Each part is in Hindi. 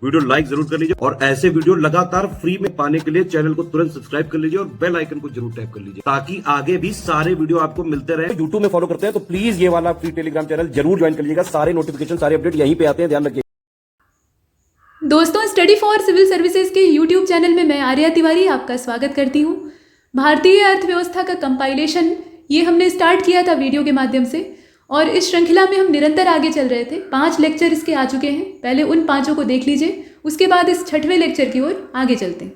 वीडियो लाइक जरूर कर लीजिए और ऐसे वीडियो लगातार फ्री में पाने के लिए चैनल को तुरंत सब्सक्राइब कर लीजिए और बेल आइकन को जरूर टैप कर लीजिए ताकि आगे भी सारे वीडियो आपको मिलते रहे। यूट्यूब में फॉलो करते हैं तो प्लीज ये वाला फ्री टेलीग्राम चैनल जरूर ज्वाइन कर लीजिएगा। सारे नोटिफिकेशन सारे अपडेट यहीं पे आते हैं, ध्यान रखिए। दोस्तों, स्टडी फॉर सिविल सर्विसेज के यूट्यूब चैनल में मैं आर्या तिवारी आपका स्वागत करती हूँ। भारतीय अर्थव्यवस्था का कंपाइलेशन ये हमने स्टार्ट किया था वीडियो के माध्यम से और इस श्रृंखला में हम निरंतर आगे चल रहे थे। 5 लेक्चर इसके आ चुके हैं, पहले उन 5 को देख लीजिए, उसके बाद इस 6वें लेक्चर की ओर आगे चलते हैं।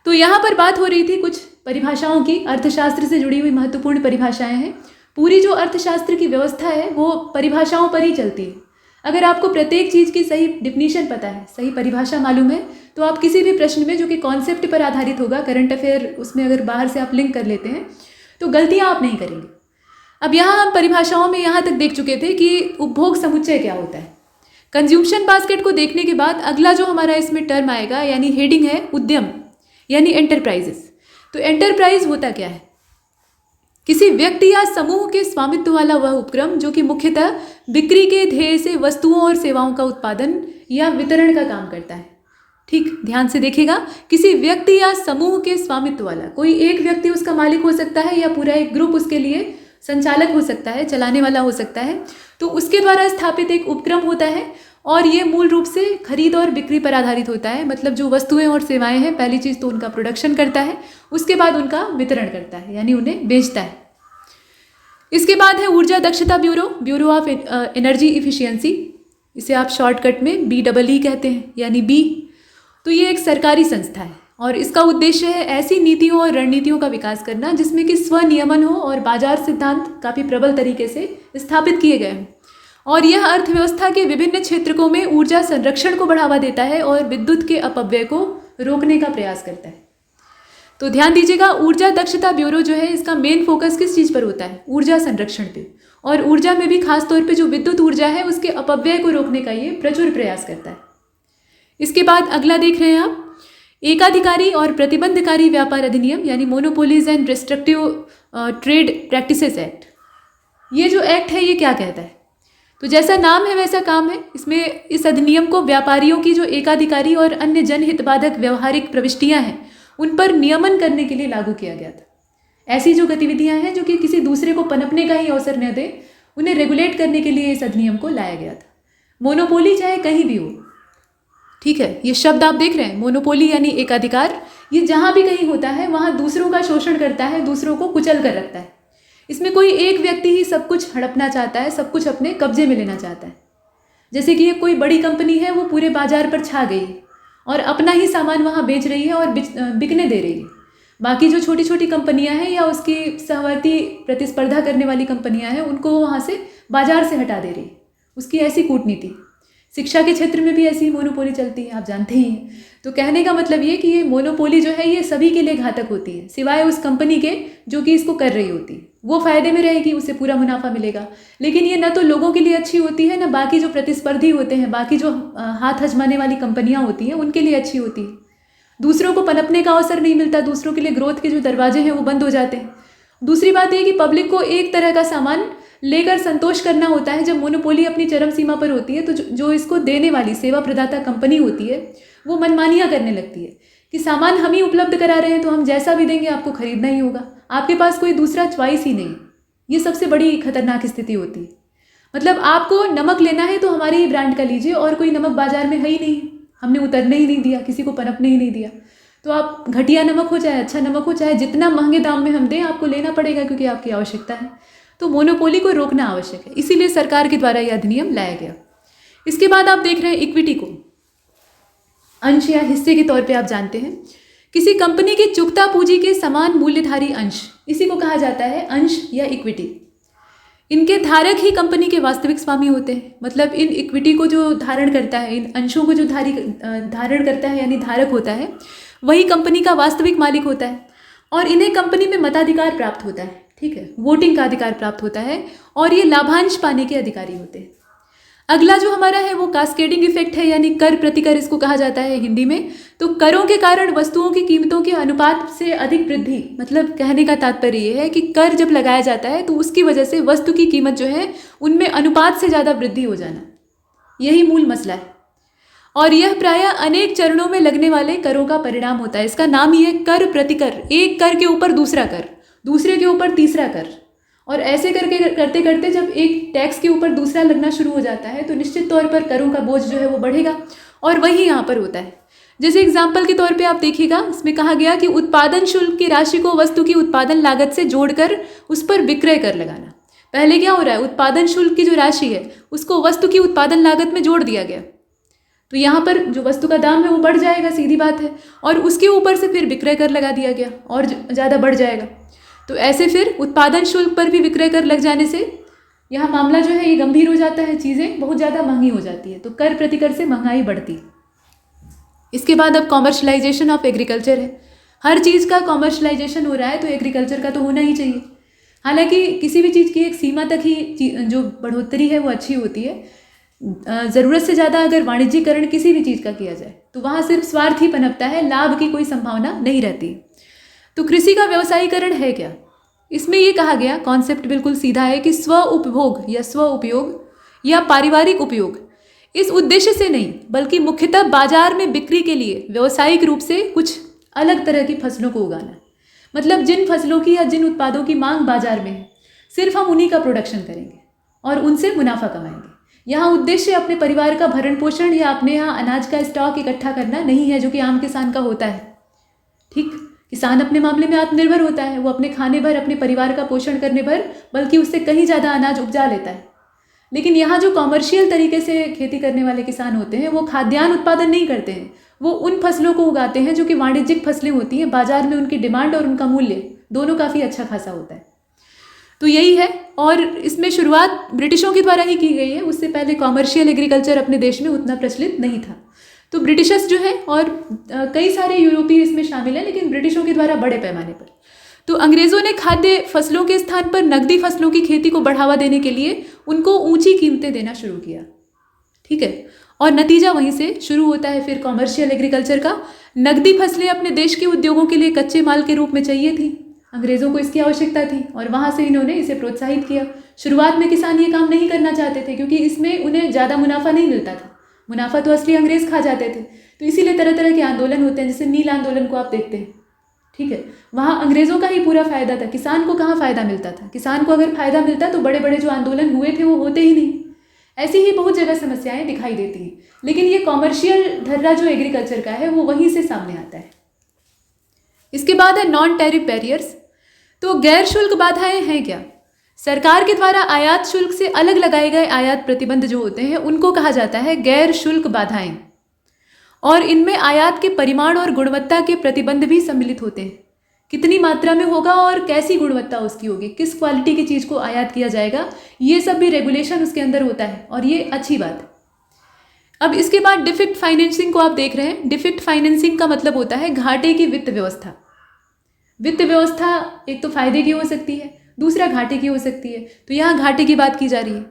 तो यहाँ पर बात हो रही थी कुछ परिभाषाओं की, अर्थशास्त्र से जुड़ी हुई महत्वपूर्ण परिभाषाएँ हैं। पूरी जो अर्थशास्त्र की व्यवस्था है वो परिभाषाओं पर ही चलती है। अगर आपको प्रत्येक चीज़ की सही डिफिनीशन पता है, सही परिभाषा मालूम है, तो आप किसी भी प्रश्न में जो कि कॉन्सेप्ट पर आधारित होगा, करंट अफेयर उसमें अगर बाहर से आप लिंक कर लेते हैं तो गलतियां आप नहीं करेंगे। अब यहाँ हम परिभाषाओं में यहाँ तक देख चुके थे कि उपभोग समुच्चय क्या होता है। कंज्यूम्शन बास्केट को देखने के बाद अगला जो हमारा इसमें टर्म आएगा यानी हेडिंग है उद्यम यानी एंटरप्राइजेस। तो एंटरप्राइज होता क्या है? किसी व्यक्ति या समूह के स्वामित्व वाला वह उपक्रम जो कि मुख्यतः बिक्री के ध्येय से वस्तुओं और सेवाओं का उत्पादन या वितरण का काम करता है। ठीक, ध्यान से देखिएगा, किसी व्यक्ति या समूह के स्वामित्व वाला, कोई एक व्यक्ति उसका मालिक हो सकता है या पूरा एक ग्रुप उसके लिए संचालक हो सकता है, चलाने वाला हो सकता है। तो उसके द्वारा स्थापित एक उपक्रम होता है और ये मूल रूप से खरीद और बिक्री पर आधारित होता है। मतलब जो वस्तुएं और सेवाएं हैं, पहली चीज़ तो उनका प्रोडक्शन करता है, उसके बाद उनका वितरण करता है यानी उन्हें बेचता है। इसके बाद है ऊर्जा दक्षता bureau, bureau of energy efficiency, इसे आप शॉर्टकट में BEE कहते हैं यानी बी। तो ये एक सरकारी संस्था है और इसका उद्देश्य है ऐसी नीतियों और रणनीतियों का विकास करना जिसमें कि स्वनियमन हो और बाजार सिद्धांत काफ़ी प्रबल तरीके से स्थापित किए गए हैं। और यह अर्थव्यवस्था के विभिन्न क्षेत्रों में ऊर्जा संरक्षण को बढ़ावा देता है और विद्युत के अपव्यय को रोकने का प्रयास करता है। तो ध्यान दीजिएगा, ऊर्जा दक्षता ब्यूरो जो है इसका मेन फोकस किस चीज़ पर होता है? ऊर्जा संरक्षण पे, और ऊर्जा में भी खास तौर पे जो विद्युत ऊर्जा है उसके अपव्यय को रोकने का ये प्रचुर प्रयास करता है। इसके बाद अगला देख रहे हैं आप, एकाधिकारी और प्रतिबंधकारी व्यापार अधिनियम यानी monopolies and restrictive trade practices act. ये जो एक्ट है ये क्या कहता है? तो जैसा नाम है वैसा काम है। इसमें इस अधिनियम को व्यापारियों की जो एकाधिकारी और अन्य जनहितबाधक व्यवहारिक प्रविष्टियां हैं उन पर नियमन करने के लिए लागू किया गया था। ऐसी जो गतिविधियां हैं जो कि किसी दूसरे को पनपने का ही अवसर न दे, उन्हें रेगुलेट करने के लिए इस अधिनियम को लाया गया था। मोनोपोली चाहे कहीं भी हो, ठीक है, ये शब्द आप देख रहे हैं, मोनोपोली यानी एकाधिकार, ये जहाँ भी कहीं होता है वहाँ दूसरों का शोषण करता है, दूसरों को कुचल कर रखता है। इसमें कोई एक व्यक्ति ही सब कुछ हड़पना चाहता है, सब कुछ अपने कब्जे में लेना चाहता है। जैसे कि ये कोई बड़ी कंपनी है, वो पूरे बाजार पर छा गई है और अपना ही सामान वहाँ बेच रही है और बिकने दे रही है। बाकी जो छोटी छोटी कंपनियां हैं या उसकी सहवर्ती प्रतिस्पर्धा करने वाली कंपनियां हैं उनको वहाँ से बाजार से हटा दे रही है। उसकी ऐसी कूटनीति। शिक्षा के क्षेत्र में भी ऐसी मोनोपोली चलती है, आप जानते ही हैं। तो कहने का मतलब ये कि ये मोनोपोली जो है ये सभी के लिए घातक होती है, सिवाय उस कंपनी के जो कि इसको कर रही होती है। वो फायदे में रहेगी, उसे पूरा मुनाफा मिलेगा, लेकिन ये न तो लोगों के लिए अच्छी होती है, न बाकी जो प्रतिस्पर्धी होते हैं, बाकी जो हाथ आजमाने वाली कंपनियां होती हैं उनके लिए अच्छी होती है। दूसरों को पनपने का अवसर नहीं मिलता, दूसरों के लिए ग्रोथ के जो दरवाजे हैं वो बंद हो जाते हैं। दूसरी बात यह कि पब्लिक को एक तरह का सामान लेकर संतोष करना होता है। जब मोनोपोली अपनी चरम सीमा पर होती है तो जो इसको देने वाली सेवा प्रदाता कंपनी होती है वो मनमानियाँ करने लगती है कि सामान हम ही उपलब्ध करा रहे हैं तो हम जैसा भी देंगे आपको खरीदना ही होगा, आपके पास कोई दूसरा चॉइस ही नहीं। ये सबसे बड़ी खतरनाक स्थिति होती है। मतलब आपको नमक लेना है तो हमारे ही ब्रांड का लीजिए और कोई नमक बाजार में है ही नहीं, हमने उतरने ही नहीं दिया, किसी को पनपने ही नहीं दिया। तो आप घटिया नमक हो चाहे अच्छा नमक हो, चाहे जितना महंगे दाम में हम दें, आपको लेना पड़ेगा क्योंकि आपकी आवश्यकता है। तो मोनोपोली को रोकना आवश्यक है, इसीलिए सरकार के द्वारा यह अधिनियम लाया गया। इसके बाद आप देख रहे हैं इक्विटी को, अंश या हिस्से के तौर पे आप जानते हैं किसी कंपनी की चुकता पूंजी के समान मूल्यधारी अंश, इसी को कहा जाता है अंश या इक्विटी। इनके धारक ही कंपनी के वास्तविक स्वामी होते हैं। मतलब इन इक्विटी को जो धारण करता है, इन अंशों को जो धारण करता है यानी धारक होता है, वही कंपनी का वास्तविक मालिक होता है और इन्हें कंपनी में मताधिकार प्राप्त होता है। ठीक है, वोटिंग का अधिकार प्राप्त होता है और ये लाभांश पाने के अधिकारी होते हैं। अगला जो हमारा है वो कास्केडिंग इफेक्ट है यानी कर प्रतिकर इसको कहा जाता है हिंदी में। तो करों के कारण वस्तुओं की कीमतों के अनुपात से अधिक वृद्धि, मतलब कहने का तात्पर्य ये है कि कर जब लगाया जाता है तो उसकी वजह से वस्तु की कीमत जो है उनमें अनुपात से ज़्यादा वृद्धि हो जाना, यही मूल मसला है। और यह प्रायः अनेक चरणों में लगने वाले करों का परिणाम होता है। इसका नाम ही है कर प्रतिकर, एक कर के ऊपर दूसरा कर, दूसरे के ऊपर तीसरा कर, और ऐसे करके करते करते जब एक टैक्स के ऊपर दूसरा लगना शुरू हो जाता है तो निश्चित तौर पर करों का बोझ जो है वो बढ़ेगा। और वही यहाँ पर होता है। जैसे एग्जाम्पल के तौर पे आप देखिएगा, इसमें कहा गया कि उत्पादन शुल्क की राशि को वस्तु की उत्पादन लागत से जोड़कर उस पर विक्रय कर लगाना। पहले क्या हो रहा है, उत्पादन शुल्क की जो राशि है उसको वस्तु की उत्पादन लागत में जोड़ दिया गया, तो यहाँ पर जो वस्तु का दाम है वो बढ़ जाएगा, सीधी बात है, और उसके ऊपर से फिर विक्रय कर लगा दिया गया और ज़्यादा बढ़ जाएगा। तो ऐसे फिर उत्पादन शुल्क पर भी विक्रय कर लग जाने से यहाँ मामला जो है ये गंभीर हो जाता है, चीज़ें बहुत ज़्यादा महंगी हो जाती है। तो कर प्रतिकर से महंगाई बढ़ती। इसके बाद अब कॉमर्शलाइजेशन ऑफ एग्रीकल्चर है। हर चीज़ का कॉमर्शलाइजेशन हो रहा है तो एग्रीकल्चर का तो होना ही चाहिए। हालांकि किसी भी चीज़ की एक सीमा तक ही जो बढ़ोतरी है वो अच्छी होती है। ज़रूरत से ज़्यादा अगर वाणिज्यीकरण किसी भी चीज़ का किया जाए तो वहाँ सिर्फ स्वार्थ ही पनपता है, लाभ की कोई संभावना नहीं रहती। तो कृषि का व्यवसायीकरण है क्या? इसमें ये कहा गया, कॉन्सेप्ट बिल्कुल सीधा है कि स्व उपभोग या स्व उपयोग या पारिवारिक उपयोग, इस उद्देश्य से नहीं बल्कि मुख्यतः बाजार में बिक्री के लिए व्यावसायिक रूप से कुछ अलग तरह की फसलों को उगाना। मतलब जिन फसलों की या जिन उत्पादों की मांग बाजार में है सिर्फ हम उन्हीं का प्रोडक्शन करेंगे और उनसे मुनाफा कमाएंगे। यहाँ उद्देश्य अपने परिवार का भरण पोषण या अपने यहाँ अनाज का स्टॉक इकट्ठा करना नहीं है, जो कि आम किसान का होता है। ठीक, किसान अपने मामले में आत्मनिर्भर होता है, वो अपने खाने भर, अपने परिवार का पोषण करने भर, बल्कि उससे कहीं ज़्यादा अनाज उपजा लेता है। लेकिन यहाँ जो कॉमर्शियल तरीके से खेती करने वाले किसान होते हैं वो खाद्यान्न उत्पादन नहीं करते हैं, वो उन फसलों को उगाते हैं जो कि वाणिज्यिक फसलें होती हैं। बाजार में उनकी डिमांड और उनका मूल्य दोनों काफ़ी अच्छा खासा होता है। तो यही है, और इसमें शुरुआत ब्रिटिशों के द्वारा ही की गई है। उससे पहले कॉमर्शियल एग्रीकल्चर अपने देश में उतना प्रचलित नहीं था। तो ब्रिटिशर्स जो है और कई सारे यूरोपीय इसमें शामिल हैं, लेकिन ब्रिटिशों के द्वारा बड़े पैमाने पर। तो अंग्रेज़ों ने खाद्य फसलों के स्थान पर नकदी फसलों की खेती को बढ़ावा देने के लिए उनको ऊंची कीमतें देना शुरू किया। ठीक है, और नतीजा वहीं से शुरू होता है फिर कॉमर्शियल एग्रीकल्चर का। नकदी फसलें अपने देश के उद्योगों के लिए कच्चे माल के रूप में चाहिए थी, अंग्रेज़ों को इसकी आवश्यकता थी, और वहाँ से इन्होंने इसे प्रोत्साहित किया। शुरुआत में किसान ये काम नहीं करना चाहते थे क्योंकि इसमें उन्हें ज़्यादा मुनाफा नहीं मिलता था, मुनाफा तो असली अंग्रेज़ खा जाते थे। तो इसीलिए तरह तरह के आंदोलन होते हैं, जैसे नील आंदोलन को आप देखते हैं। ठीक है, वहाँ अंग्रेज़ों का ही पूरा फ़ायदा था, किसान को कहाँ फ़ायदा मिलता था। किसान को अगर फ़ायदा मिलता तो बड़े बड़े जो आंदोलन हुए थे वो होते ही नहीं। ऐसी ही बहुत जगह समस्याएं दिखाई देती हैं, लेकिन ये कॉमर्शियल धर्रा जो एग्रीकल्चर का है वो वहीं से सामने आता है। इसके बाद है नॉन टैरिफ बैरियर्स। तो गैर शुल्क बाधाएं हैं क्या? सरकार के द्वारा आयात शुल्क से अलग लगाए गए आयात प्रतिबंध जो होते हैं उनको कहा जाता है गैर शुल्क बाधाएं, और इनमें आयात के परिमाण और गुणवत्ता के प्रतिबंध भी सम्मिलित होते हैं। कितनी मात्रा में होगा और कैसी गुणवत्ता उसकी होगी, किस क्वालिटी की चीज़ को आयात किया जाएगा, ये सब भी रेगुलेशन उसके अंदर होता है, और ये अच्छी बात है। अब इसके बाद डिफेक्ट फाइनेंसिंग को आप देख रहे हैं। डिफेक्ट फाइनेंसिंग का मतलब होता है घाटे की वित्त व्यवस्था। वित्त व्यवस्था एक तो फायदे की हो सकती है, दूसरा घाटे की हो सकती है। तो यहाँ घाटे की बात की जा रही है,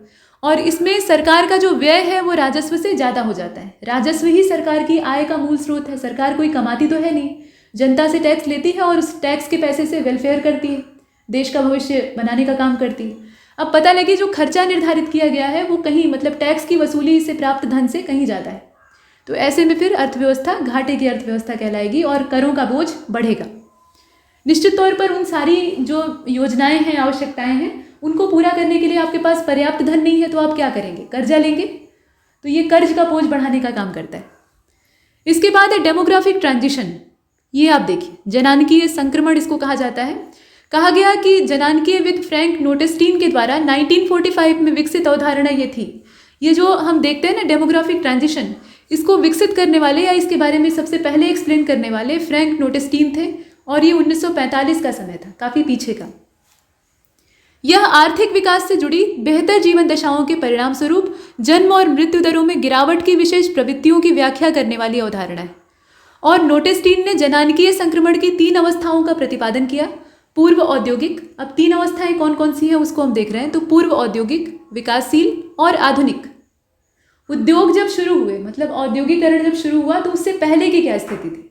और इसमें सरकार का जो व्यय है वो राजस्व से ज़्यादा हो जाता है। राजस्व ही सरकार की आय का मूल स्रोत है। सरकार कोई कमाती तो है नहीं, जनता से टैक्स लेती है और उस टैक्स के पैसे से वेलफेयर करती है, देश का भविष्य बनाने का काम करती है। अब पता लगे जो खर्चा निर्धारित किया गया है वो कहीं, मतलब टैक्स की वसूली से प्राप्त धन से कहीं ज़्यादा है, तो ऐसे में फिर अर्थव्यवस्था घाटे की अर्थव्यवस्था कहलाएगी और करों का बोझ बढ़ेगा। निश्चित तौर पर उन सारी जो योजनाएं हैं, आवश्यकताएं हैं, उनको पूरा करने के लिए आपके पास पर्याप्त धन नहीं है तो आप क्या करेंगे? कर्जा लेंगे। तो ये कर्ज का बोझ बढ़ाने का काम करता है। इसके बाद है डेमोग्राफिक ट्रांजिशन। ये आप देखिए, जनानकीय संक्रमण इसको कहा जाता है। कहा गया कि जनानकीय विद फ्रैंक नोटेस्टीन के द्वारा 1945 में विकसित अवधारणा ये थी। ये जो हम देखते हैं ना डेमोग्राफिक ट्रांजिशन, इसको विकसित करने वाले या इसके बारे में सबसे पहले एक्सप्लेन करने वाले फ्रैंक नोटेस्टीन थे, और ये 1945 का समय था, काफ़ी पीछे का। यह आर्थिक विकास से जुड़ी बेहतर जीवन दशाओं के परिणाम स्वरूप जन्म और मृत्यु दरों में गिरावट की विशेष प्रवृत्तियों की व्याख्या करने वाली अवधारणा है। और नोटेस्टीन ने जनानकीय संक्रमण की 3 अवस्थाओं का प्रतिपादन किया। पूर्व औद्योगिक, अब 3 अवस्थाएं कौन कौन सी हैं उसको हम देख रहे हैं। तो पूर्व औद्योगिक, विकासशील और आधुनिक। उद्योग जब शुरू हुए, मतलब औद्योगिकरण जब शुरू हुआ, तो उससे पहले की क्या स्थिति थी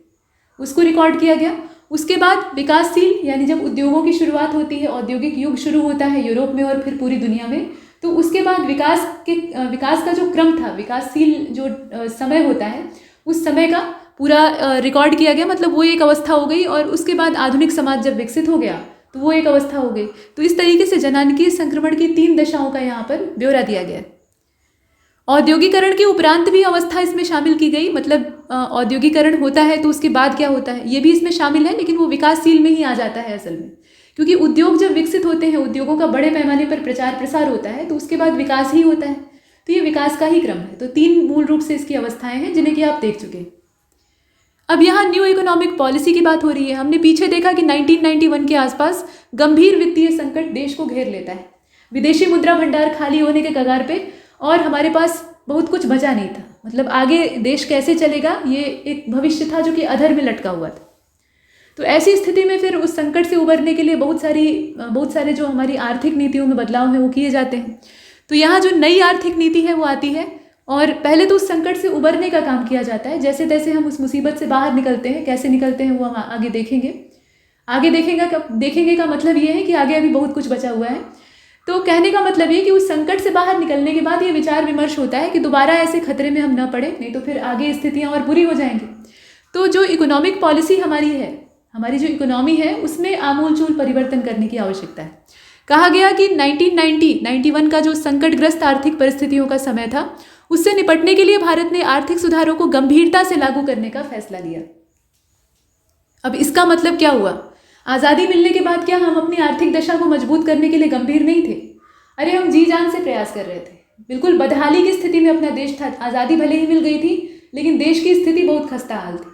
उसको रिकॉर्ड किया गया। उसके बाद विकासशील, यानी जब उद्योगों की शुरुआत होती है, औद्योगिक युग शुरू होता है यूरोप में और फिर पूरी दुनिया में, तो उसके बाद विकास का जो क्रम था, विकासशील जो समय होता है, उस समय का पूरा रिकॉर्ड किया गया। मतलब वो एक अवस्था हो गई, और उसके बाद आधुनिक समाज जब विकसित हो गया तो वो एक अवस्था हो गई। तो इस तरीके से जनानकीय संक्रमण की 3 दशाओं का यहाँ पर ब्यौरा दिया गया है। औद्योगिकरण के उपरांत भी अवस्था इसमें शामिल की गई। मतलब औद्योगिकरण होता है तो उसके बाद क्या होता है ये भी इसमें शामिल है, लेकिन वो विकासशील में ही आ जाता है असल में, क्योंकि उद्योग जब विकसित होते हैं, उद्योगों का बड़े पैमाने पर प्रचार प्रसार होता है, तो उसके बाद विकास ही होता है। तो ये विकास का ही क्रम है। तो 3 मूल रूप से इसकी अवस्थाएं हैं जिन्हें कि आप देख चुके हैं। अब यहाँ न्यू इकोनॉमिक पॉलिसी की बात हो रही है। हमने पीछे देखा कि 1991 के आसपास गंभीर वित्तीय संकट देश को घेर लेता है। विदेशी मुद्रा भंडार खाली होने के कगार पे, और हमारे पास बहुत कुछ बचा नहीं था। मतलब आगे देश कैसे चलेगा ये एक भविष्य था जो कि अधर में लटका हुआ था। तो ऐसी स्थिति में फिर उस संकट से उबरने के लिए बहुत सारे जो हमारी आर्थिक नीतियों में बदलाव हैं वो किए जाते हैं। तो यहाँ जो नई आर्थिक नीति है वो आती है, और पहले तो उस संकट से उबरने का काम किया जाता है। जैसे तैसे हम उस मुसीबत से बाहर निकलते हैं। कैसे निकलते हैं वो हम आगे देखेंगे। देखेंगे का मतलब ये है कि आगे अभी बहुत कुछ बचा हुआ है। तो कहने का मतलब ये कि उस संकट से बाहर निकलने के बाद ये विचार विमर्श होता है कि दोबारा ऐसे खतरे में हम न पड़े, नहीं तो फिर आगे स्थितियाँ और बुरी हो जाएंगी। तो जो इकोनॉमिक पॉलिसी हमारी है, हमारी जो इकोनॉमी है, उसमें आमूलचूल परिवर्तन करने की आवश्यकता है। कहा गया कि 1991 का जो संकटग्रस्त आर्थिक परिस्थितियों का समय था, उससे निपटने के लिए भारत ने आर्थिक सुधारों को गंभीरता से लागू करने का फैसला लिया। अब इसका मतलब क्या हुआ? आज़ादी मिलने के बाद क्या हम अपनी आर्थिक दशा को मजबूत करने के लिए गंभीर नहीं थे? अरे हम जी जान से प्रयास कर रहे थे। बिल्कुल बदहाली की स्थिति में अपना देश था। आज़ादी भले ही मिल गई थी, लेकिन देश की स्थिति बहुत खस्ता हाल थी।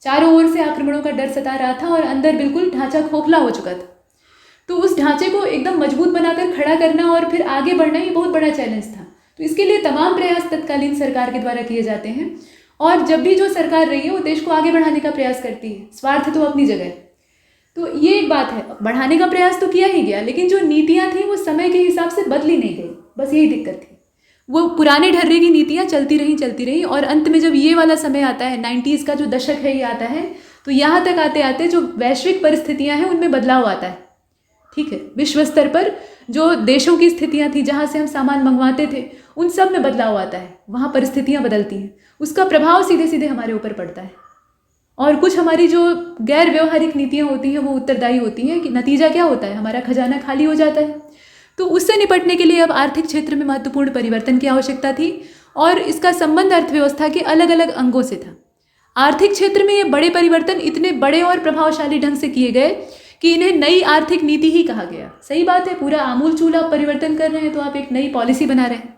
चारों ओर से आक्रमणों का डर सता रहा था, और अंदर बिल्कुल ढांचा खोखला हो चुका था। तो उस ढांचे को एकदम मजबूत बनाकर खड़ा करना और फिर आगे बढ़ना, ये बहुत बड़ा चैलेंज था। तो इसके लिए तमाम प्रयास तत्कालीन सरकार के द्वारा किए जाते हैं, और जब भी जो सरकार रही है वो देश को आगे बढ़ाने का प्रयास करती है। स्वार्थ तो अपनी जगह। तो ये एक बात है, बढ़ाने का प्रयास तो किया ही गया, लेकिन जो नीतियाँ थी वो समय के हिसाब से बदली नहीं गई। बस यही दिक्कत थी। वो पुराने ढर्रे की नीतियाँ चलती रहीं, और अंत में जब ये वाला समय आता है, 90s का जो दशक है ये आता है, तो यहाँ तक आते आते जो वैश्विक परिस्थितियाँ हैं उनमें बदलाव आता है। ठीक है, विश्व स्तर पर जो देशों की स्थितियाँ थी, जहाँ से हम सामान मंगवाते थे, उन सब में बदलाव आता है। वहाँ परिस्थितियाँ बदलती हैं, उसका प्रभाव सीधे सीधे हमारे ऊपर पड़ता है। और कुछ हमारी जो गैर व्यवहारिक नीतियाँ होती हैं वो उत्तरदायी होती हैं कि नतीजा क्या होता है, हमारा खजाना खाली हो जाता है। तो उससे निपटने के लिए अब आर्थिक क्षेत्र में महत्वपूर्ण परिवर्तन की आवश्यकता थी, और इसका संबंध अर्थव्यवस्था के अलग अलग अंगों से था। आर्थिक क्षेत्र में ये बड़े परिवर्तन इतने बड़े और प्रभावशाली ढंग से किए गए कि इन्हें नई आर्थिक नीति ही कहा गया। सही बात है, पूरा आमूलचूल आप परिवर्तन कर रहे हैं तो आप एक नई पॉलिसी बना रहे हैं।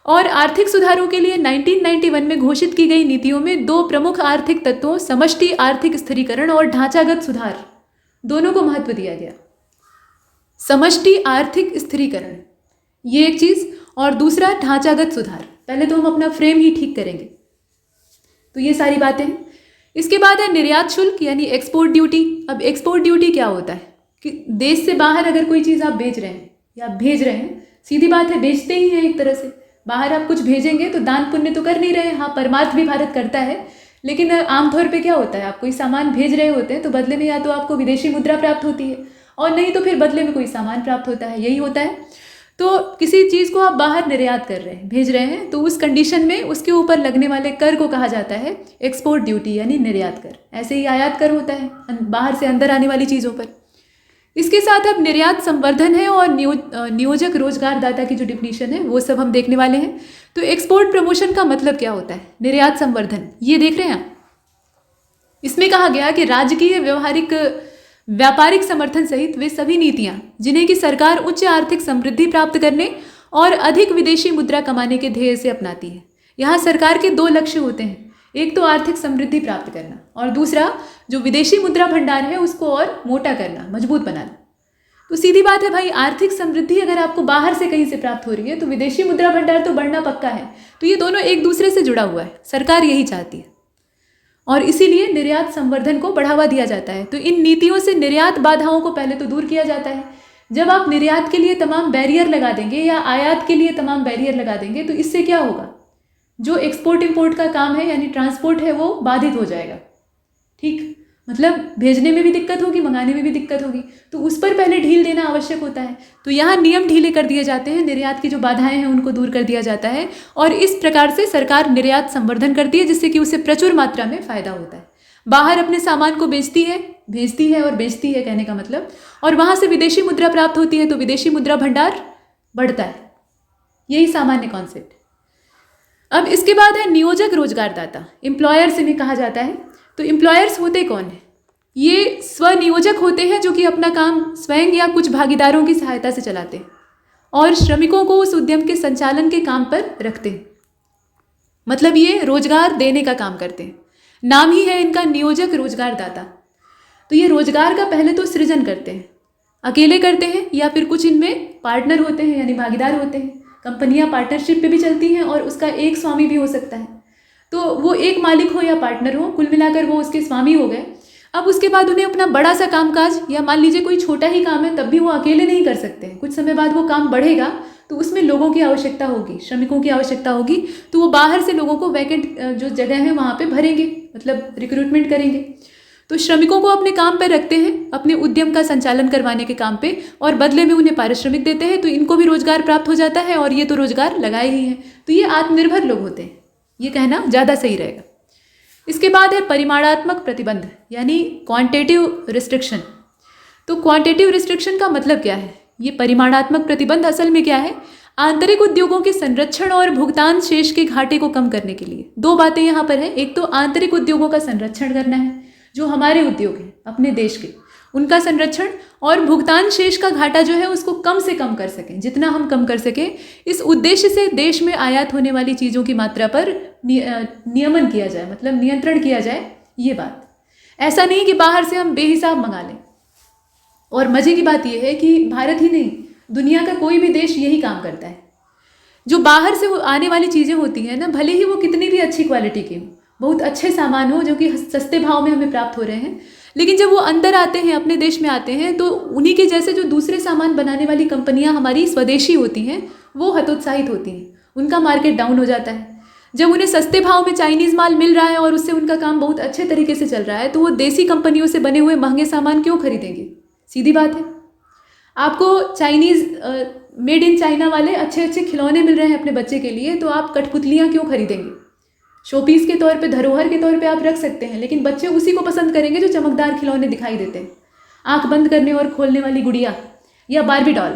और आर्थिक सुधारों के लिए 1991 में घोषित की गई नीतियों में 2 प्रमुख आर्थिक तत्वों, समष्टि आर्थिक स्थिरीकरण और ढांचागत सुधार, दोनों को महत्व दिया गया। समष्टि आर्थिक स्थिरीकरण ये एक चीज़, और दूसरा ढांचागत सुधार। पहले तो हम अपना फ्रेम ही ठीक करेंगे। तो ये सारी बातें हैं। इसके बाद है निर्यात शुल्क यानी एक्सपोर्ट ड्यूटी। अब एक्सपोर्ट ड्यूटी क्या होता है कि देश से बाहर अगर कोई चीज़ आप बेच रहे हैं या भेज रहे हैं, सीधी बात है बेचते ही हैं एक तरह से। बाहर आप कुछ भेजेंगे तो दान पुण्य तो कर नहीं रहे हैं। हाँ, परमार्थ भी भारत करता है, लेकिन आमतौर पे क्या होता है, आप कोई सामान भेज रहे होते हैं तो बदले में या तो आपको विदेशी मुद्रा प्राप्त होती है, और नहीं तो फिर बदले में कोई सामान प्राप्त होता है। यही होता है। तो किसी चीज़ को आप बाहर निर्यात कर रहे हैं, भेज रहे हैं, तो उस कंडीशन में उसके ऊपर लगने वाले कर को कहा जाता है एक्सपोर्ट ड्यूटी यानी निर्यात कर। ऐसे ही आयात कर होता है बाहर से अंदर आने वाली चीज़ों पर। इसके साथ अब निर्यात संवर्धन है और नियोजक रोजगार दाता की जो डिफिनीशन है वो सब हम देखने वाले हैं। तो एक्सपोर्ट प्रमोशन का मतलब क्या होता है, निर्यात संवर्धन, ये देख रहे हैं आप। इसमें कहा गया कि राजकीय व्यापारिक समर्थन सहित वे सभी नीतियां जिन्हें कि सरकार उच्च आर्थिक समृद्धि प्राप्त करने और अधिक विदेशी मुद्रा कमाने के ध्येय से अपनाती है। यहाँ सरकार के 2 लक्ष्य होते हैं, एक तो आर्थिक समृद्धि प्राप्त करना, और दूसरा जो विदेशी मुद्रा भंडार है उसको और मोटा करना, मजबूत बनाना। तो सीधी बात है भाई, आर्थिक समृद्धि अगर आपको बाहर से कहीं से प्राप्त हो रही है तो विदेशी मुद्रा भंडार तो बढ़ना पक्का है। तो ये दोनों एक दूसरे से जुड़ा हुआ है, सरकार यही चाहती है, और इसीलिए निर्यात संवर्धन को बढ़ावा दिया जाता है। तो इन नीतियों से निर्यात बाधाओं को पहले तो दूर किया जाता है। जब आप निर्यात के लिए तमाम बैरियर लगा देंगे या आयात के लिए तमाम बैरियर लगा देंगे तो इससे क्या होगा, जो एक्सपोर्ट इंपोर्ट का काम है यानी ट्रांसपोर्ट है वो बाधित हो जाएगा। ठीक, मतलब भेजने में भी दिक्कत होगी, मंगाने में भी दिक्कत होगी, तो उस पर पहले ढील देना आवश्यक होता है। तो यहाँ नियम ढीले कर दिए जाते हैं, निर्यात की जो बाधाएं हैं उनको दूर कर दिया जाता है और इस प्रकार से सरकार निर्यात संवर्धन करती है, जिससे कि उसे प्रचुर मात्रा में फ़ायदा होता है। बाहर अपने सामान को भेजती है और बेचती है, कहने का मतलब, और वहाँ से विदेशी मुद्रा प्राप्त होती है, तो विदेशी मुद्रा भंडार बढ़ता है। यही सामान्य कॉन्सेप्ट। अब इसके बाद है नियोजक रोजगारदाता, एम्प्लॉयर्स इन्हें कहा जाता है। तो एम्प्लॉयर्स होते कौन हैं? ये स्वनियोजक होते हैं जो कि अपना काम स्वयं या कुछ भागीदारों की सहायता से चलाते हैं और श्रमिकों को उस उद्यम के संचालन के काम पर रखते हैं। मतलब ये रोजगार देने का काम करते हैं, नाम ही है इनका नियोजक रोजगारदाता। तो ये रोजगार का पहले तो सृजन करते हैं, अकेले करते हैं या फिर कुछ इनमें पार्टनर होते हैं यानी भागीदार होते हैं। कंपनियां पार्टनरशिप पे भी चलती हैं और उसका एक स्वामी भी हो सकता है, तो वो एक मालिक हो या पार्टनर हो, कुल मिलाकर वो उसके स्वामी हो गए। अब उसके बाद उन्हें अपना बड़ा सा कामकाज या मान लीजिए कोई छोटा ही काम है तब भी वो अकेले नहीं कर सकते हैं। कुछ समय बाद वो काम बढ़ेगा तो उसमें लोगों की आवश्यकता होगी, श्रमिकों की आवश्यकता होगी, तो वो बाहर से लोगों को वैकेंट जो जगह है वहाँ पे भरेंगे, मतलब रिक्रूटमेंट करेंगे। तो श्रमिकों को अपने काम पर रखते हैं अपने उद्यम का संचालन करवाने के काम पे और बदले में उन्हें पारिश्रमिक देते हैं, तो इनको भी रोजगार प्राप्त हो जाता है और ये तो रोजगार लगाए ही हैं। तो ये आत्मनिर्भर लोग होते हैं, ये कहना ज़्यादा सही रहेगा। इसके बाद है परिमाणात्मक प्रतिबंध यानी क्वांटिटेटिव रिस्ट्रिक्शन। तो क्वांटिटेटिव रिस्ट्रिक्शन का मतलब क्या है? ये परिमाणात्मक प्रतिबंध असल में क्या है? आंतरिक उद्योगों के संरक्षण और भुगतान शेष के घाटे को कम करने के लिए दो बातें यहाँ पर है। एक तो आंतरिक उद्योगों का संरक्षण करना है, जो हमारे उद्योग हैं अपने देश के, उनका संरक्षण, और भुगतान शेष का घाटा जो है उसको कम से कम कर सकें, जितना हम कम कर सकें। इस उद्देश्य से देश में आयात होने वाली चीज़ों की मात्रा पर नियमन किया जाए, मतलब नियंत्रण किया जाए। ये बात ऐसा नहीं कि बाहर से हम बेहिसाब मंगा लें। और मज़े की बात यह है कि भारत ही नहीं, दुनिया का कोई भी देश यही काम करता है। जो बाहर से वो आने वाली चीज़ें होती हैं ना, भले ही वो कितनी भी अच्छी क्वालिटी की हो, बहुत अच्छे सामान हो जो कि सस्ते भाव में हमें प्राप्त हो रहे हैं, लेकिन जब वो अंदर आते हैं, अपने देश में आते हैं, तो उन्हीं के जैसे जो दूसरे सामान बनाने वाली कंपनियां हमारी स्वदेशी होती हैं वो हतोत्साहित होती हैं, उनका मार्केट डाउन हो जाता है। जब उन्हें सस्ते भाव में चाइनीज़ माल मिल रहा है और उससे उनका काम बहुत अच्छे तरीके से चल रहा है, तो वो देसी कंपनियों से बने हुए महंगे सामान क्यों खरीदेंगे? सीधी बात है। आपको चाइनीज़ मेड इन चाइना वाले अच्छे अच्छे खिलौने मिल रहे हैं अपने बच्चे के लिए, तो आप कठपुतलियाँ क्यों खरीदेंगे? शोपीस के तौर पे, धरोहर के तौर पे आप रख सकते हैं, लेकिन बच्चे उसी को पसंद करेंगे जो चमकदार खिलौने दिखाई देते हैं, आंख बंद करने और खोलने वाली गुड़िया या बार्बी डॉल।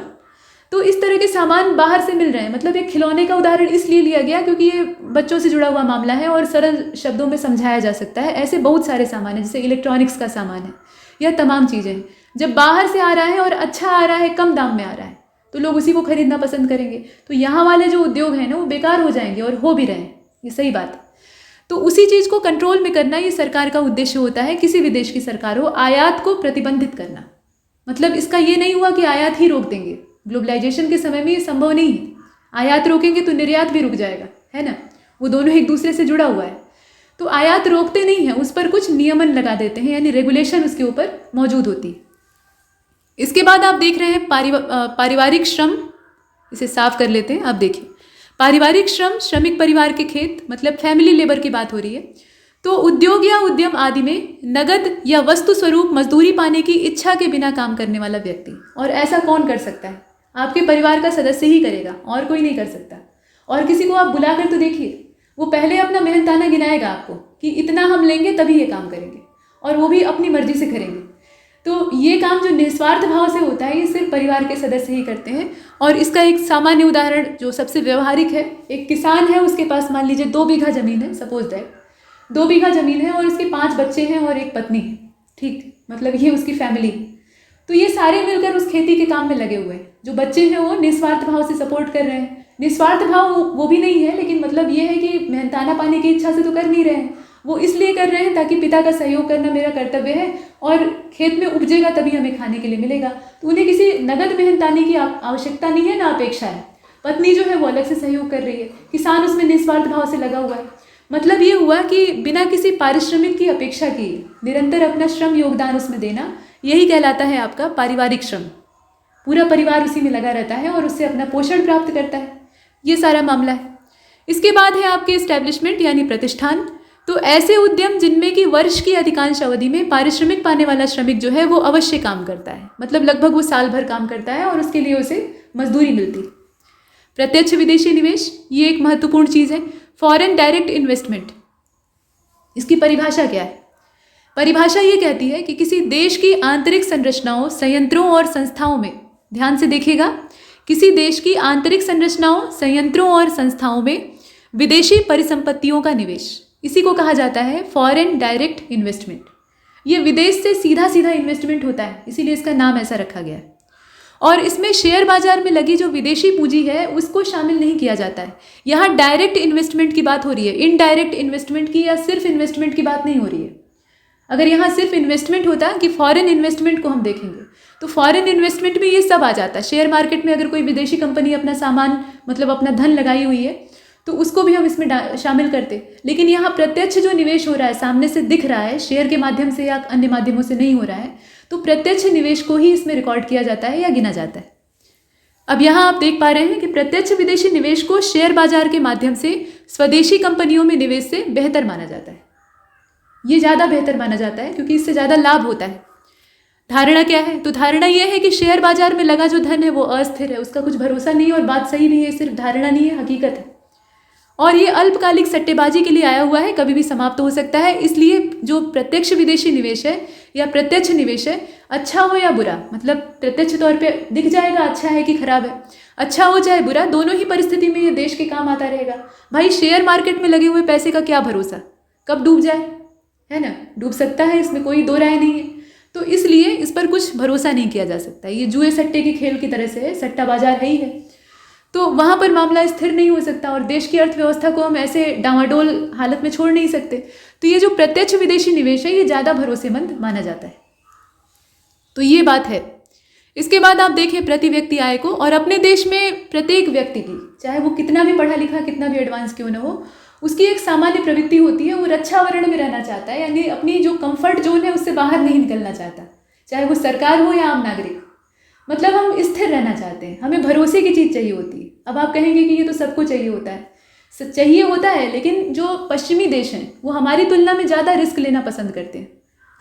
तो इस तरह के सामान बाहर से मिल रहे हैं। मतलब एक खिलौने का उदाहरण इसलिए लिया गया क्योंकि ये बच्चों से जुड़ा हुआ मामला है और सरल शब्दों में समझाया जा सकता है। ऐसे बहुत सारे सामान हैं, जैसे इलेक्ट्रॉनिक्स का सामान है, यह तमाम चीज़ें हैं। जब बाहर से आ रहा है और अच्छा आ रहा है, कम दाम में आ रहा है, तो लोग उसी को खरीदना पसंद करेंगे। तो यहाँ वाले जो उद्योग हैं ना, वो बेकार हो जाएंगे, और हो भी रहे हैं, ये सही बात है। तो उसी चीज़ को कंट्रोल में करना ये सरकार का उद्देश्य होता है। किसी भी देश की सरकार हो, आयात को प्रतिबंधित करना। मतलब इसका ये नहीं हुआ कि आयात ही रोक देंगे, ग्लोबलाइजेशन के समय में ये संभव नहीं है। आयात रोकेंगे तो निर्यात भी रुक जाएगा, है ना, वो दोनों एक दूसरे से जुड़ा हुआ है। तो आयात रोकते नहीं हैं, उस पर कुछ नियमन लगा देते हैं, यानी रेगुलेशन उसके ऊपर मौजूद होती है। इसके बाद आप देख रहे हैं पारिवारिक श्रम, इसे साफ कर लेते हैं। अब देखिए, पारिवारिक श्रम, श्रमिक परिवार के खेत, मतलब फैमिली लेबर की बात हो रही है। तो उद्योग या उद्यम आदि में नगद या वस्तु स्वरूप मजदूरी पाने की इच्छा के बिना काम करने वाला व्यक्ति, और ऐसा कौन कर सकता है? आपके परिवार का सदस्य ही करेगा, और कोई नहीं कर सकता। और किसी को आप बुला कर तो देखिए, वो पहले अपना मेहनताना गिनाएगा आपको कि इतना हम लेंगे तभी ये काम करेंगे, और वो भी अपनी मर्जी से करेंगे। तो ये काम जो निस्वार्थ भाव से होता है, ये सिर्फ परिवार के सदस्य ही करते हैं। और इसका एक सामान्य उदाहरण जो सबसे व्यवहारिक है, एक किसान है, उसके पास मान लीजिए 2 बीघा ज़मीन है, सपोज दैट 2 बीघा ज़मीन है और उसके 5 बच्चे हैं और एक पत्नी है, ठीक, मतलब ये उसकी फैमिली है। तो ये सारे मिलकर उस खेती के काम में लगे हुए हैं। जो बच्चे हैं वो निस्वार्थ भाव से सपोर्ट कर रहे हैं। निस्वार्थ भाव वो भी नहीं है, लेकिन मतलब ये है कि मेहनताना पाने की इच्छा से तो कर नहीं रहे हैं, वो इसलिए कर रहे हैं ताकि पिता का सहयोग करना मेरा कर्तव्य है और खेत में उपजेगा तभी हमें खाने के लिए मिलेगा। तो उन्हें किसी नगद मेहनताने की आवश्यकता नहीं है, ना अपेक्षा है। पत्नी जो है वो अलग से सहयोग कर रही है, किसान उसमें निस्वार्थ भाव से लगा हुआ है। मतलब ये हुआ कि बिना किसी पारिश्रमिक की अपेक्षा किए निरंतर अपना श्रम योगदान उसमें देना, यही कहलाता है आपका पारिवारिक श्रम। पूरा परिवार उसी में लगा रहता है और उससे अपना पोषण प्राप्त करता है। ये सारा मामला है। इसके बाद है आपके एस्टेब्लिशमेंट यानी प्रतिष्ठान। तो ऐसे उद्यम जिनमें कि वर्ष की अधिकांश अवधि में पारिश्रमिक पाने वाला श्रमिक जो है वो अवश्य काम करता है, मतलब लगभग वो साल भर काम करता है और उसके लिए उसे मजदूरी मिलती। प्रत्यक्ष विदेशी निवेश, ये एक महत्वपूर्ण चीज़ है। फॉरेन डायरेक्ट इन्वेस्टमेंट, इसकी परिभाषा क्या है? परिभाषा ये कहती है कि किसी देश की आंतरिक संरचनाओं, संयंत्रों और संस्थाओं में, ध्यान से देखिएगा, किसी देश की आंतरिक संरचनाओं, संयंत्रों और संस्थाओं में विदेशी परिसंपत्तियों का निवेश, इसी को कहा जाता है फॉरेन डायरेक्ट इन्वेस्टमेंट। ये विदेश से सीधा सीधा इन्वेस्टमेंट होता है, इसीलिए इसका नाम ऐसा रखा गया है। और इसमें शेयर बाजार में लगी जो विदेशी पूंजी है उसको शामिल नहीं किया जाता है। यहाँ डायरेक्ट इन्वेस्टमेंट की बात हो रही है, इनडायरेक्ट इन्वेस्टमेंट की या सिर्फ इन्वेस्टमेंट की बात नहीं हो रही है। अगर यहाँ सिर्फ इन्वेस्टमेंट होता कि फॉरेन इन्वेस्टमेंट को हम देखेंगे तो फॉरेन इन्वेस्टमेंट में ये सब आ जाता है। शेयर मार्केट में अगर कोई विदेशी कंपनी अपना सामान, मतलब अपना धन लगाई हुई है तो उसको भी हम इसमें शामिल करते। लेकिन यहाँ प्रत्यक्ष जो निवेश हो रहा है, सामने से दिख रहा है, शेयर के माध्यम से या अन्य माध्यमों से नहीं हो रहा है, तो प्रत्यक्ष निवेश को ही इसमें रिकॉर्ड किया जाता है या गिना जाता है। अब यहाँ आप देख पा रहे हैं कि प्रत्यक्ष विदेशी निवेश को शेयर बाजार के माध्यम से स्वदेशी कंपनियों में निवेश से बेहतर माना जाता है। ये ज़्यादा बेहतर माना जाता है क्योंकि इससे ज़्यादा लाभ होता है। धारणा क्या है? तो धारणा यह है कि शेयर बाजार में लगा जो धन है वो अस्थिर है, उसका कुछ भरोसा नहीं है और बात सही नहीं है, सिर्फ धारणा नहीं है, हकीकत है। और ये अल्पकालिक सट्टेबाजी के लिए आया हुआ है, कभी भी समाप्त हो सकता है। इसलिए जो प्रत्यक्ष विदेशी निवेश है या प्रत्यक्ष निवेश है, अच्छा हो या बुरा, मतलब प्रत्यक्ष तौर पे दिख जाएगा अच्छा है कि खराब है, अच्छा हो चाहे बुरा, दोनों ही परिस्थिति में ये देश के काम आता रहेगा। भाई शेयर मार्केट में लगे हुए पैसे का क्या भरोसा, कब डूब जाए, है ना, डूब सकता है, इसमें कोई दो राय नहीं है। तो इसलिए इस पर कुछ भरोसा नहीं किया जा सकता। ये जुए सट्टे के खेल की तरह से है, सट्टा बाजार है ही है, तो वहाँ पर मामला स्थिर नहीं हो सकता और देश की अर्थव्यवस्था को हम ऐसे डामाडोल हालत में छोड़ नहीं सकते। तो ये जो प्रत्यक्ष विदेशी निवेश है ये ज़्यादा भरोसेमंद माना जाता है। तो ये बात है। इसके बाद आप देखें प्रति व्यक्ति आय को, और अपने देश में प्रत्येक व्यक्ति की, चाहे वो कितना भी पढ़ा लिखा, कितना भी एडवांस क्यों ना हो, उसकी एक सामान्य प्रवृत्ति होती है, वो रक्षावरण में रहना चाहता है, यानी अपनी जो कंफर्ट जोन है उससे बाहर नहीं निकलना चाहता, चाहे वो सरकार हो या आम नागरिक। मतलब हम स्थिर रहना चाहते हैं, हमें भरोसे की चीज़ चाहिए होती है। अब आप कहेंगे कि ये तो सबको चाहिए होता है, चाहिए होता है, लेकिन जो पश्चिमी देश हैं वो हमारी तुलना में ज़्यादा रिस्क लेना पसंद करते हैं।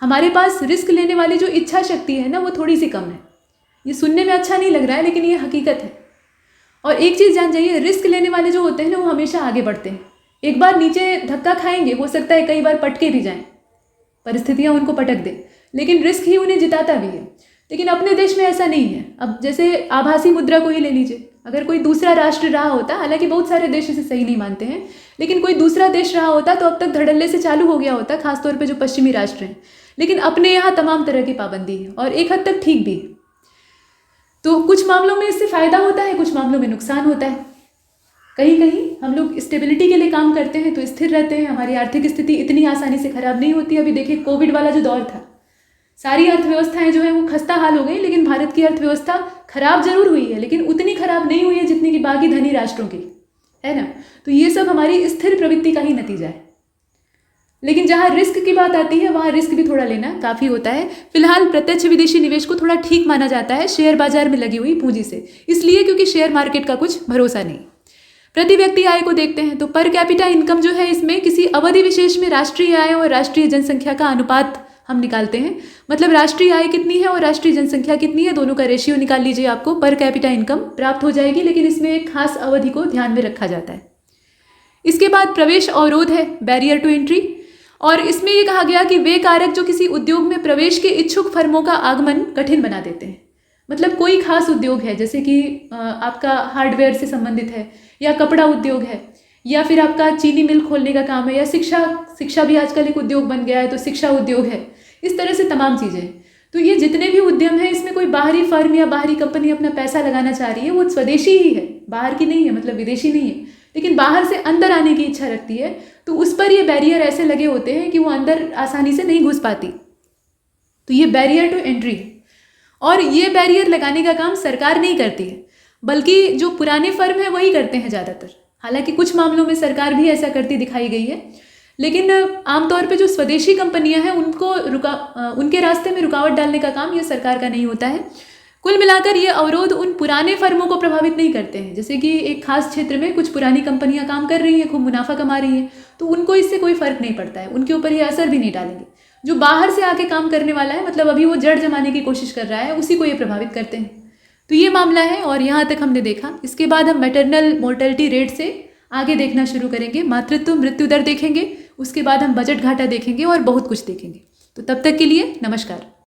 हमारे पास रिस्क लेने वाली जो इच्छा शक्ति है ना वो थोड़ी सी कम है। ये सुनने में अच्छा नहीं लग रहा है लेकिन ये हकीकत है। और एक चीज़ जान जाइए, रिस्क लेने वाले जो होते हैं ना वो हमेशा आगे बढ़ते हैं। एक बार नीचे धक्का खाएंगे, हो सकता है कई बार पटके भी जाएं, परिस्थितियाँ उनको पटक दें, लेकिन रिस्क ही उन्हें जिताता भी है। लेकिन अपने देश में ऐसा नहीं है। अब जैसे आभासी मुद्रा को ही ले लीजिए, अगर कोई दूसरा राष्ट्र रहा होता, हालांकि बहुत सारे देश इसे सही नहीं मानते हैं, लेकिन कोई दूसरा देश रहा होता तो अब तक धड़ल्ले से चालू हो गया होता, खासतौर पे जो पश्चिमी राष्ट्र हैं। लेकिन अपने यहाँ तमाम तरह की पाबंदी है और एक हद तक ठीक भी है। तो कुछ मामलों में इससे फ़ायदा होता है, कुछ मामलों में नुकसान होता है। कहीं कहीं हम लोग स्टेबिलिटी के लिए काम करते हैं तो स्थिर रहते हैं, हमारी आर्थिक स्थिति इतनी आसानी से ख़राब नहीं होती। अभी देखिए कोविड वाला जो दौर था, सारी अर्थव्यवस्थाएं जो है वो खस्ता हाल हो गई, लेकिन भारत की अर्थव्यवस्था खराब जरूर हुई है लेकिन उतनी खराब नहीं हुई है जितनी कि बाकी धनी राष्ट्रों की, है ना। तो ये सब हमारी स्थिर प्रवृत्ति का ही नतीजा है। लेकिन जहाँ रिस्क की बात आती है वहाँ रिस्क भी थोड़ा लेना काफ़ी होता है। फिलहाल प्रत्यक्ष विदेशी निवेश को थोड़ा ठीक माना जाता है शेयर बाजार में लगी हुई पूंजी से, इसलिए क्योंकि शेयर मार्केट का कुछ भरोसा नहीं। प्रति व्यक्ति आय को देखते हैं तो पर कैपिटा इनकम जो है, इसमें किसी अवधि विशेष में राष्ट्रीय आय और राष्ट्रीय जनसंख्या का अनुपात हम निकालते हैं। मतलब राष्ट्रीय आय कितनी है और राष्ट्रीय जनसंख्या कितनी है, दोनों का रेशियो निकाल लीजिए, आपको पर कैपिटा इनकम प्राप्त हो जाएगी। लेकिन इसमें एक खास अवधि को ध्यान में रखा जाता है। इसके बाद प्रवेश अवरोध है, बैरियर टू एंट्री, और इसमें यह कहा गया कि वे कारक जो किसी उद्योग में प्रवेश के इच्छुक फर्मों का आगमन कठिन बना देते हैं। मतलब कोई खास उद्योग है, जैसे कि आपका हार्डवेयर से संबंधित है, या कपड़ा उद्योग है, या फिर आपका चीनी मिल खोलने का काम है, या शिक्षा भी आजकल एक उद्योग बन गया है तो शिक्षा उद्योग है। इस तरह से तमाम चीज़ें। तो ये जितने भी उद्यम हैं इसमें कोई बाहरी फर्म या बाहरी कंपनी अपना पैसा लगाना चाह रही है, वो स्वदेशी ही है, बाहर की नहीं है, मतलब विदेशी नहीं है, लेकिन बाहर से अंदर आने की इच्छा रखती है, तो उस पर ये बैरियर ऐसे लगे होते हैं कि वो अंदर आसानी से नहीं घुस पाती। तो ये बैरियर टू एंट्री है, और ये बैरियर लगाने का काम सरकार नहीं करती है, बल्कि जो पुराने फर्म है वही करते हैं ज़्यादातर। हालांकि कुछ मामलों में सरकार भी ऐसा करती दिखाई गई है, लेकिन आमतौर पे जो स्वदेशी कंपनियां हैं उनको उनके रास्ते में रुकावट डालने का काम ये सरकार का नहीं होता है। कुल मिलाकर ये अवरोध उन पुराने फर्मों को प्रभावित नहीं करते हैं। जैसे कि एक खास क्षेत्र में कुछ पुरानी कंपनियां काम कर रही हैं, खूब मुनाफा कमा रही हैं, तो उनको इससे कोई फ़र्क नहीं पड़ता है, उनके ऊपर ये असर भी नहीं डालेंगे। जो बाहर से आके काम करने वाला है, मतलब अभी वो जड़ जमाने की कोशिश कर रहा है, उसी को ये प्रभावित करते हैं। तो ये मामला है और यहाँ तक हमने देखा। इसके बाद हम मैटरनल मोर्टेलिटी रेट से आगे देखना शुरू करेंगे, मातृत्व मृत्यु दर देखेंगे, उसके बाद हम बजट घाटा देखेंगे और बहुत कुछ देखेंगे। तो तब तक के लिए नमस्कार।